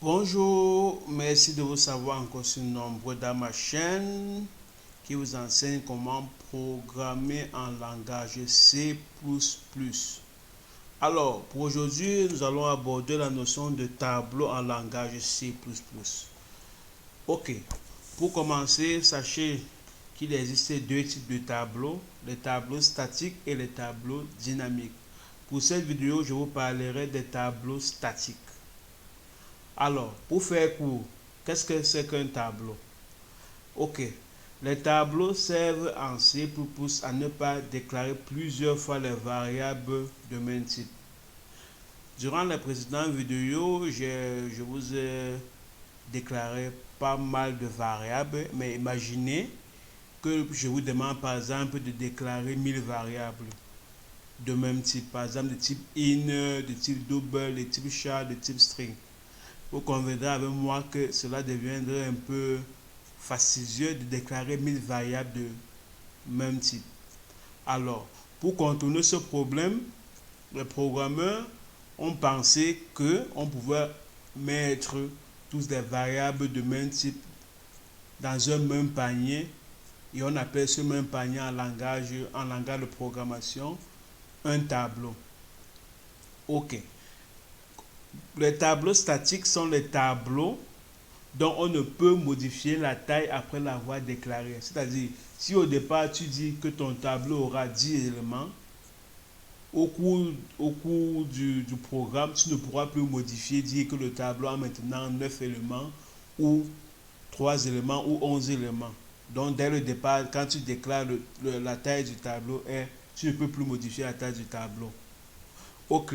Bonjour, merci de vous savoir encore sur nombre dans ma chaîne qui vous enseigne comment programmer en langage C++. Alors, pour aujourd'hui, nous allons aborder la notion de tableau en langage C++. Ok, pour commencer, sachez qu'il existe deux types de tableaux, les tableaux statiques et les tableaux dynamiques. Pour cette vidéo, je vous parlerai des tableaux statiques. Alors, pour faire court, qu'est-ce que c'est qu'un tableau? Ok, les tableaux servent en C++ à ne pas déclarer plusieurs fois les variables de même type. Durant les précédentes vidéos, je vous ai déclaré pas mal de variables, mais imaginez que je vous demande par exemple de déclarer 1000 variables de même type, par exemple de type int, de type double, de type char, de type string. Vous conviendrez avec moi que cela deviendrait un peu fastidieux de déclarer 1000 variables de même type. Alors, pour contourner ce problème, les programmeurs ont pensé qu'on pouvait mettre tous les variables de même type dans un même panier et on appelle ce même panier en langage de programmation un tableau. Ok. Les tableaux statiques sont les tableaux dont on ne peut modifier la taille après l'avoir déclaré. C'est-à-dire, si au départ tu dis que ton tableau aura 10 éléments, au cours du programme, tu ne pourras plus modifier, dire que le tableau a maintenant 9 éléments ou 3 éléments ou 11 éléments. Donc, dès le départ, quand tu déclares la taille du tableau, tu ne peux plus modifier la taille du tableau. Ok,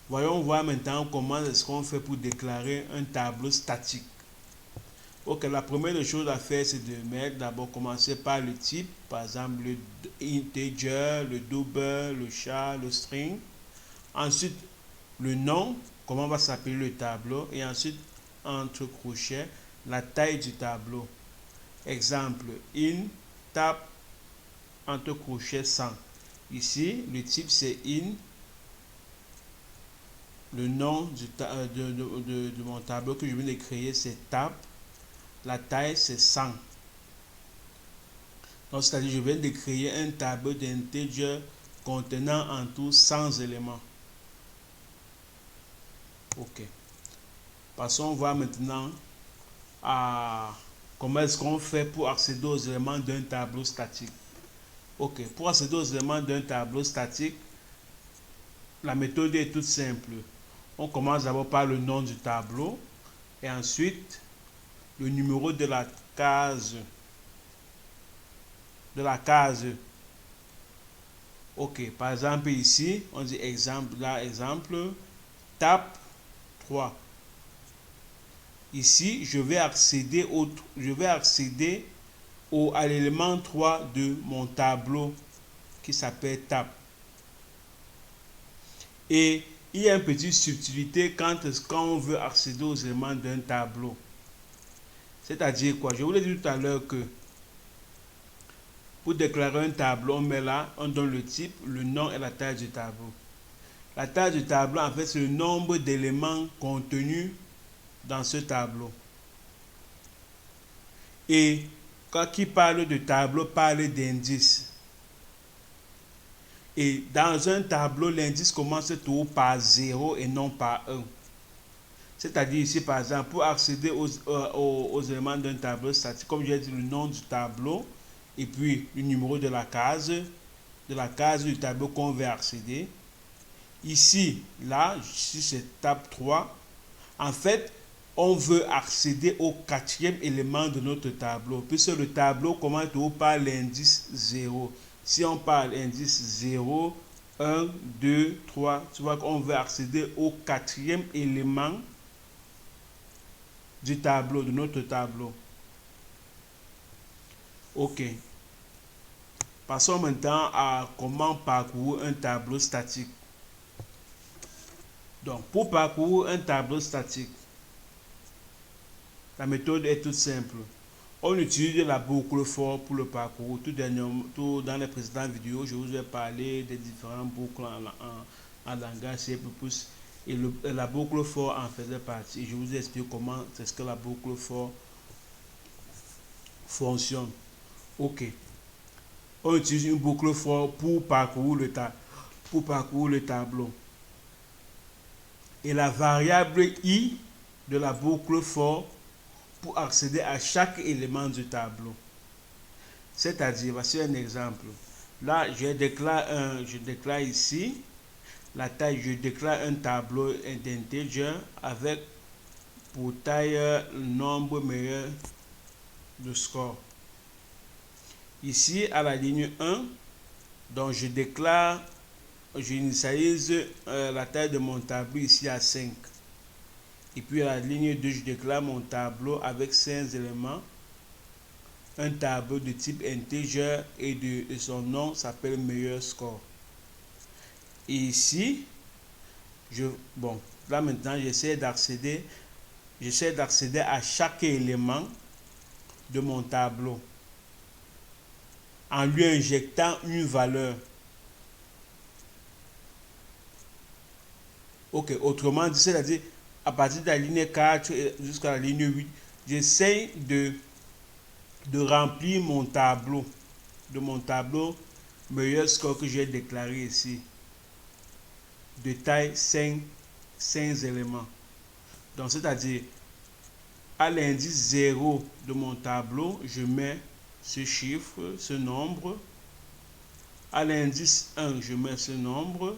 voyons voir maintenant comment est-ce qu'on fait pour déclarer un tableau statique. Ok, la première chose à faire, c'est de mettre d'abord commencer par le type, par exemple le integer, le double, le char, le string. Ensuite, le nom, comment va s'appeler le tableau. Et ensuite, entre crochets, la taille du tableau. Exemple, in tab entre crochets 100. Ici, le type c'est in. Le nom de mon tableau que je viens de créer, c'est tab. La taille, c'est 100. Donc, c'est-à-dire je viens de créer un tableau d'integer contenant en tout 100 éléments. Ok. Passons voir maintenant à comment est-ce qu'on fait pour accéder aux éléments d'un tableau statique. Ok. Pour accéder aux éléments d'un tableau statique, la méthode est toute simple. On commence d'abord par le nom du tableau et ensuite le numéro de la case. Ok, par exemple ici, on dit exemple, là, exemple, tab 3. Ici, je vais accéder à l'élément 3 de mon tableau qui s'appelle tab. Et il y a une petite subtilité quand on veut accéder aux éléments d'un tableau. C'est-à-dire quoi? Je vous l'ai dit tout à l'heure que pour déclarer un tableau, on met là, on donne le type, le nom et la taille du tableau. La taille du tableau, en fait, c'est le nombre d'éléments contenus dans ce tableau. Et quand qui parle de tableau, parle d'indice. Et dans un tableau, l'indice commence toujours par 0 et non par 1. C'est-à-dire ici, par exemple, pour accéder aux éléments d'un tableau statique, comme j'ai dit, le nom du tableau et puis le numéro de la case du tableau qu'on veut accéder. Ici, là, si c'est table 3, en fait, on veut accéder au quatrième élément de notre tableau, puisque le tableau commence toujours par l'indice 0. Si on parle indice 0, 1, 2, 3, tu vois qu'on veut accéder au quatrième élément du tableau, de notre tableau. Ok. Passons maintenant à comment parcourir un tableau statique. Donc, pour parcourir un tableau statique, la méthode est toute simple. On utilise la boucle for pour le parcours. Tout dans les précédentes vidéos, je vous ai parlé des différentes boucles en langage C++. et la boucle for en faisait partie. Je vous explique comment est-ce que la boucle for fonctionne. Ok. On utilise une boucle for pour parcourir le tableau. Et la variable i de la boucle for pour accéder à chaque élément du tableau. C'est-à-dire, voici un exemple. Là, je déclare ici la taille, je déclare un tableau d'integer avec pour taille le nombre meilleur de score. Ici, à la ligne 1, donc je déclare, j'initialise la taille de mon tableau ici à 5. Et puis à la ligne 2, je déclare mon tableau avec 5 éléments. Un tableau de type integer et de son nom s'appelle meilleur score. Et ici, là maintenant, j'essaie d'accéder à chaque élément de mon tableau en lui injectant une valeur. Ok, autrement dit, c'est-à-dire à partir de la ligne 4 jusqu'à la ligne 8, j'essaie de remplir mon tableau, meilleur score que j'ai déclaré ici, de taille 5 éléments. Donc, c'est-à-dire, à l'indice 0 de mon tableau, je mets ce chiffre, ce nombre. À l'indice 1, je mets ce nombre.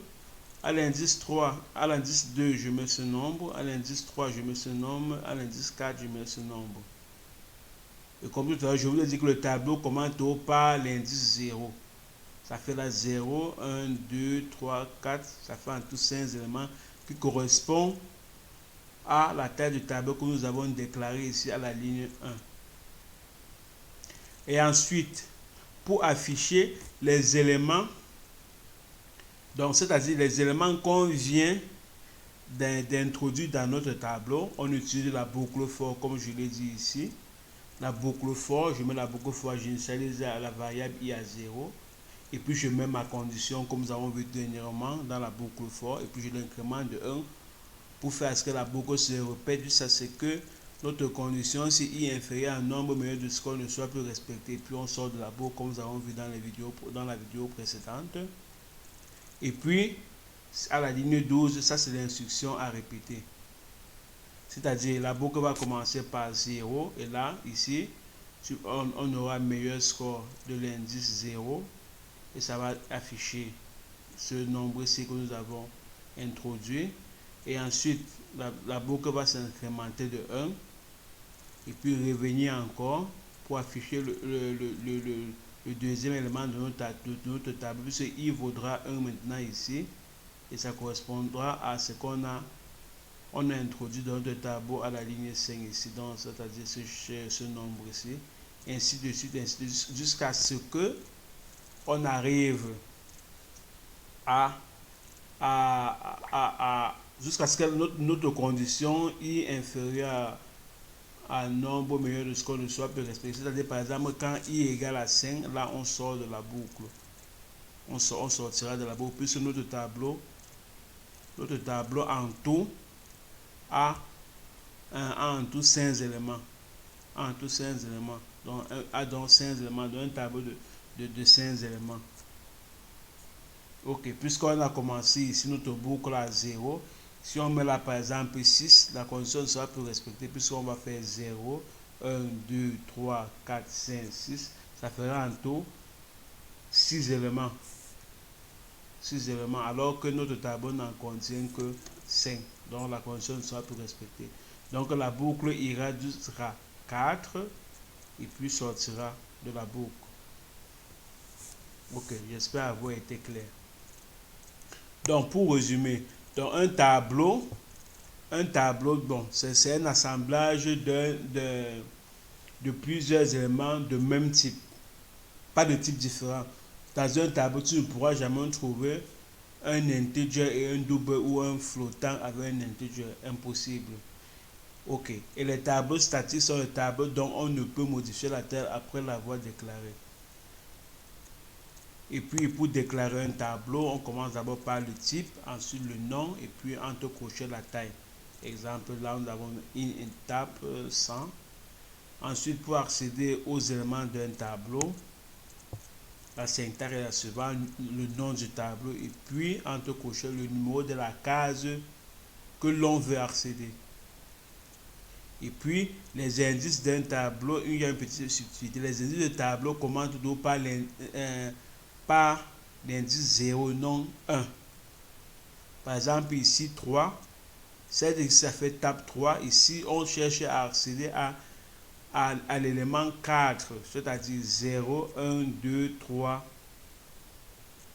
À l'indice 3, à l'indice 2, je mets ce nombre. À l'indice 3, je mets ce nombre. À l'indice 4, je mets ce nombre. Et comme tout à l'heure, je vous ai dit que le tableau commence par l'indice 0. Ça fait là 0, 1, 2, 3, 4. Ça fait en tout 5 éléments qui correspondent à la taille du tableau que nous avons déclaré ici à la ligne 1. Et ensuite, pour afficher les éléments, donc c'est-à-dire les éléments qu'on vient d'introduire dans notre tableau, on utilise la boucle for comme je l'ai dit ici. La boucle for, je mets la boucle for, j'initialise la variable i à 0. Et puis je mets ma condition comme nous avons vu dernièrement dans la boucle for. Et puis je l'incrémente de 1 pour faire ce que la boucle se répète. Ça c'est que notre condition, si i est inférieur à un nombre meilleur de score, ne soit plus respecté. Puis on sort de la boucle comme nous avons vu dans la vidéo précédente. Et puis à la ligne 12, ça c'est l'instruction à répéter. C'est-à-dire la boucle va commencer par 0 et là, ici, on aura meilleur score de l'indice 0 et ça va afficher ce nombre-ci que nous avons introduit. Et ensuite, la boucle va s'incrémenter de 1 et puis revenir encore pour afficher le deuxième élément de notre tableau, puisque i vaudra 1 maintenant ici et ça correspondra à ce qu'on a introduit dans notre tableau à la ligne 5 ici, c'est-à-dire ce nombre ici, ainsi de suite, jusqu'à ce que on arrive jusqu'à ce que notre condition i inférieure à un nombre meilleur de score ne soit plus respecté. C'est-à-dire par exemple quand i égale à 5, là on sort de la boucle. On sortira de la boucle puisque notre tableau en tout a en tout 5 éléments. Donc 5 éléments, donc un tableau de 5 éléments. Ok, puisqu'on a commencé ici notre boucle à 0, si on met là par exemple 6, la condition ne sera plus respectée puisqu'on va faire 0, 1, 2, 3, 4, 5, 6. Ça fera en tout 6 éléments. 6 éléments, alors que notre tableau n'en contient que 5. Donc la condition ne sera plus respectée. Donc la boucle ira jusqu'à 4 et puis sortira de la boucle. Ok, j'espère avoir été clair. Donc pour résumer, donc un tableau, bon, c'est un assemblage de plusieurs éléments de même type, pas de type différent. Dans un tableau, tu ne pourras jamais trouver un integer et un double ou un flottant avec un integer, impossible. Ok, et les tableaux statiques sont les tableaux dont on ne peut modifier la taille après l'avoir déclaré. Et puis pour déclarer un tableau, on commence d'abord par le type, ensuite le nom et puis entre crochets la taille. Exemple, là nous avons une étape 100. Ensuite, pour accéder aux éléments d'un tableau, la syntaxe est la suivante, le nom du tableau et puis entre crochets le numéro de la case que l'on veut accéder. Et puis les indices d'un tableau, il y a une petite subtilité. Les indices de tableau commencent toujours par l'indice 0, non 1. Par exemple ici 3, ça fait tape 3. Ici on cherche à accéder à l'élément 4, c'est-à-dire 0, 1, 2, 3,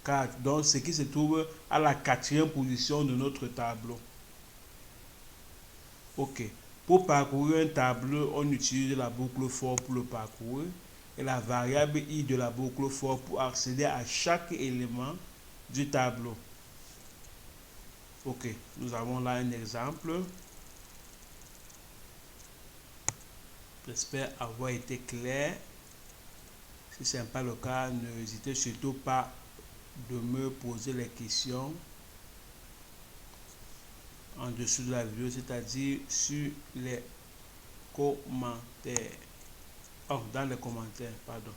4. Donc ce qui se trouve à la 4e position de notre tableau. Ok. Pour parcourir un tableau, on utilise la boucle for pour le parcourir et la variable i de la boucle for pour accéder à chaque élément du tableau. Ok, nous avons là un exemple. J'espère avoir été clair. Si ce n'est pas le cas, n'hésitez surtout pas de me poser les questions en dessous de la vidéo, c'est-à-dire sur les commentaires. Oh, dans les commentaires, pardon.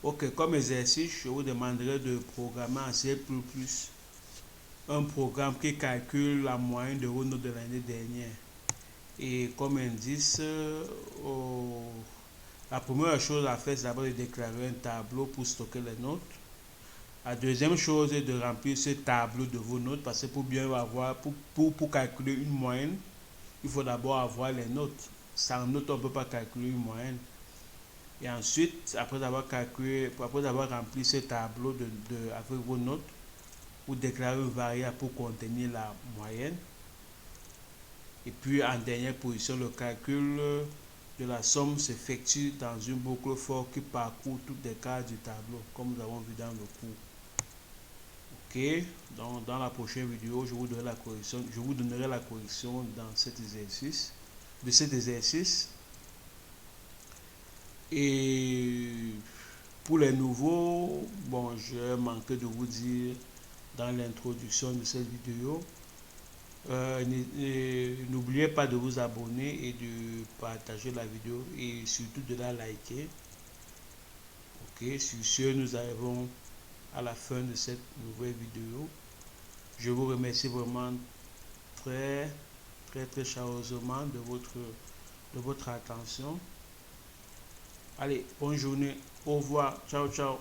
Ok, comme exercice, je vous demanderai de programmer en C++ un programme qui calcule la moyenne de vos notes de l'année dernière. Et comme indice, la première chose à faire, c'est d'abord de déclarer un tableau pour stocker les notes. La deuxième chose est de remplir ce tableau de vos notes parce que pour bien avoir, pour calculer une moyenne, il faut d'abord avoir les notes. Sans notes, on ne peut pas calculer une moyenne. Et ensuite, après avoir rempli ce tableau avec vos notes, vous déclarez une variable pour contenir la moyenne. Et puis en dernière position, le calcul de la somme s'effectue dans une boucle for qui parcourt toutes les cases du tableau, comme nous avons vu dans le cours. Ok, donc dans la prochaine vidéo, je vous donnerai la correction dans cet exercice, Et pour les nouveaux, bon, je manqué de vous dire dans l'introduction de cette vidéo. N'oubliez pas de vous abonner et de partager la vidéo et surtout de la liker. Ok, sur ce, nous arrivons à la fin de cette nouvelle vidéo. Je vous remercie vraiment très chaleureusement de votre attention. Allez, bonne journée, au revoir, ciao ciao.